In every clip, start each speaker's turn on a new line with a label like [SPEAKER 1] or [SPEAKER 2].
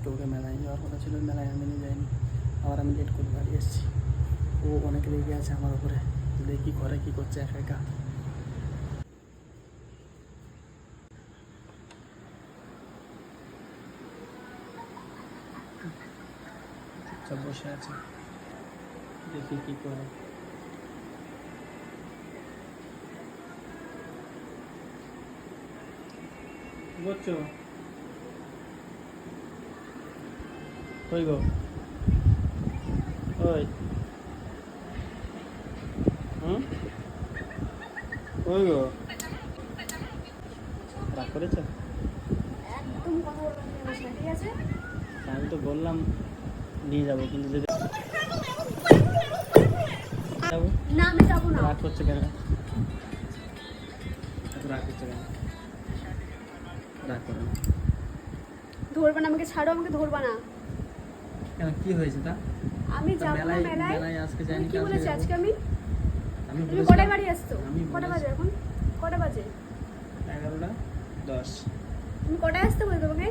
[SPEAKER 1] আজকে ওকে মেলায় যাওয়ার কথা ছিল, মেলায় আমি নিয়ে যাইনি। আবার আমি লেট করে বাড়ি এসেছি। ও অনেক রেগে আছে আমার উপরে, দেখি ঘরে কী করছে একা একা। সব বসে আছে, দেখি কী করে। কি করছো? কই গো? ওই কই গো? রাগ করেছো?
[SPEAKER 2] একদম কথা বলবেন না আমার সাথে, ঠিক আছে?
[SPEAKER 1] আমি তো বললাম নিয়ে যাবো, কিন্তু যদি যাবো।
[SPEAKER 2] না আমি যাবো না।
[SPEAKER 1] রাগ করছে কেন? রাগ করছে কেন? রাগ করো না।
[SPEAKER 2] ধরবা না আমাকে, ছাড়ো আমাকে, ধরবা না।
[SPEAKER 1] কেন, কি হয়েছে তা?
[SPEAKER 2] আমি যাবো না মেলায়।
[SPEAKER 1] মেলায় আজকে
[SPEAKER 2] তুমি
[SPEAKER 1] যাইনি,
[SPEAKER 2] কি বলেছি আজকে আমি?
[SPEAKER 1] আমি
[SPEAKER 2] তুমি
[SPEAKER 1] বলেছিলাম।
[SPEAKER 2] কটায় বাড়ি আসছো?
[SPEAKER 1] আমি
[SPEAKER 2] কটা বাজে এখন? কটা বাজে?
[SPEAKER 1] 11:10
[SPEAKER 2] তুমি কটায় আসতে বলে তোমাকে?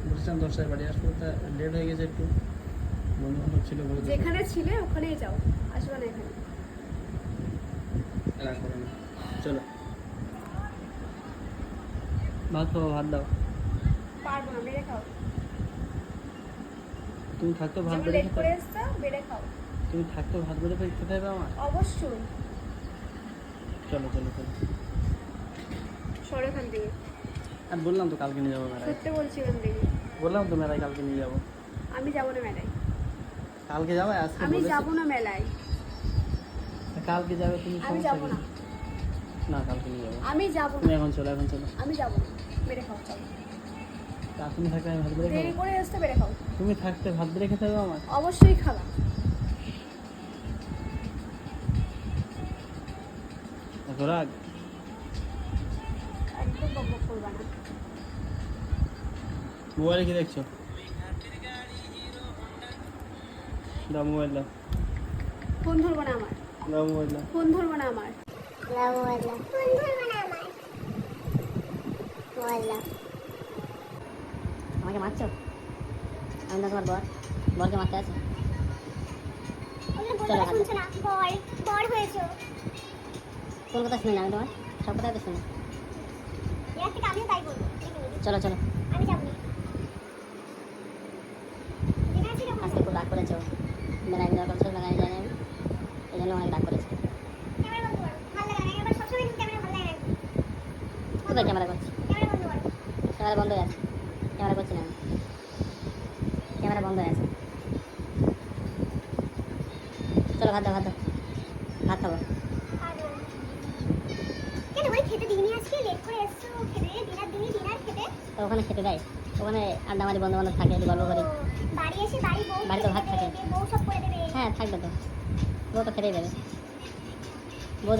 [SPEAKER 1] বলছিলাম 10টায় বাড়ি আসবো, তা লেট হয়ে গেছে একটু। বন্ধু বান্ধব ছিল বলে তো।
[SPEAKER 2] যেখানে ছিলে ওখানেই যাও, আসবে না এখানে।
[SPEAKER 1] রাগ করো না, চলো ভাত খাবো, ভাত দাও।
[SPEAKER 2] পারবো না, বেড়ে খাও।
[SPEAKER 1] তুমি থাকতো ভাত
[SPEAKER 2] যেমন
[SPEAKER 1] বেড়ে
[SPEAKER 2] লেট করে
[SPEAKER 1] খেতে।
[SPEAKER 2] এসছো, বেড়ে খাও।
[SPEAKER 1] তুমি থাকতো ভাত বেড়ে খেতে হবে আমার।
[SPEAKER 2] অবশ্যই।
[SPEAKER 1] চলো চলো চলো।
[SPEAKER 2] সরো এখান থেকে।
[SPEAKER 1] আর বললাম তো কালকে নিয়ে যাবো মেলায়।
[SPEAKER 2] সত্যি বলছি এখান থেকে।
[SPEAKER 1] বললাম তো মেলায় কালকে নিয়ে যাবো।
[SPEAKER 2] আমি যাবো না মেলায়।
[SPEAKER 1] কালকে যাবে, আজকে
[SPEAKER 2] আমি
[SPEAKER 1] বলেছি।
[SPEAKER 2] যাবো না মেলায়।
[SPEAKER 1] কালকে যাবে তুমি,
[SPEAKER 2] আমি
[SPEAKER 1] সমস্যা
[SPEAKER 2] যাবো
[SPEAKER 1] কি?
[SPEAKER 2] না।
[SPEAKER 1] না, কালকে নিয়ে যাবো।
[SPEAKER 2] আমি যাবো
[SPEAKER 1] তুমি
[SPEAKER 2] না।
[SPEAKER 1] এখন চলো, এখন চলো।
[SPEAKER 2] আমি যাবো না। বেড়ে খাও, চলো।
[SPEAKER 1] তা তুমি থাকলে আমি ভাত বেড়ে
[SPEAKER 2] দেরি
[SPEAKER 1] খাবো।
[SPEAKER 2] করে আসতে, বেড়ে খাও।
[SPEAKER 1] তুমি থাকতে ভাত বেড়ে খেতে হবে আমার।
[SPEAKER 2] অবশ্যই খাবা।
[SPEAKER 1] এত রাগ?
[SPEAKER 2] একদম বকবক করবা না।
[SPEAKER 1] মোবাইলে কি দেখছো? দাও মোবাইল দাও।
[SPEAKER 2] ফোন ধরবো না আমার।
[SPEAKER 1] দাও মোবাইল দাও।
[SPEAKER 2] ফোন ধরবো না আমার।
[SPEAKER 3] আমাকে মারছো? আমি তো তোমার বর, বরকে মারতে আছে। চলো শুনছো না, বর হয়েছো। কোন কথা শুনি না আমি তোমার? সব কথা তো শুনি। আমিও তাই বলবো। চলো চলো। আমি যাবো না। আজকে খুব রাগ করেছো। মেলায় যাওয়ার কথা ছিল, মেলায় জানি আমি, এই জন্য অনেক রাগ করেছে। কোথায় ক্যামেরা করছি? ক্যামেরা বন্ধ হয়ে আছে। ক্যামেরা করছি না আমি। ক্যামেরা বন্ধ হয়ে আছে। চলো ভাত দাও, ভাত দাও। ভাত খাবো। তো ওখানে খেতে দেয়, ওখানে আড্ডা মারি, বন্ধু বান্ধব থাকে, গল্প করি। বাড়িতে ভাত থাকে। হ্যাঁ থাকবে তো, বউ তো খেতেই দেবে। বউ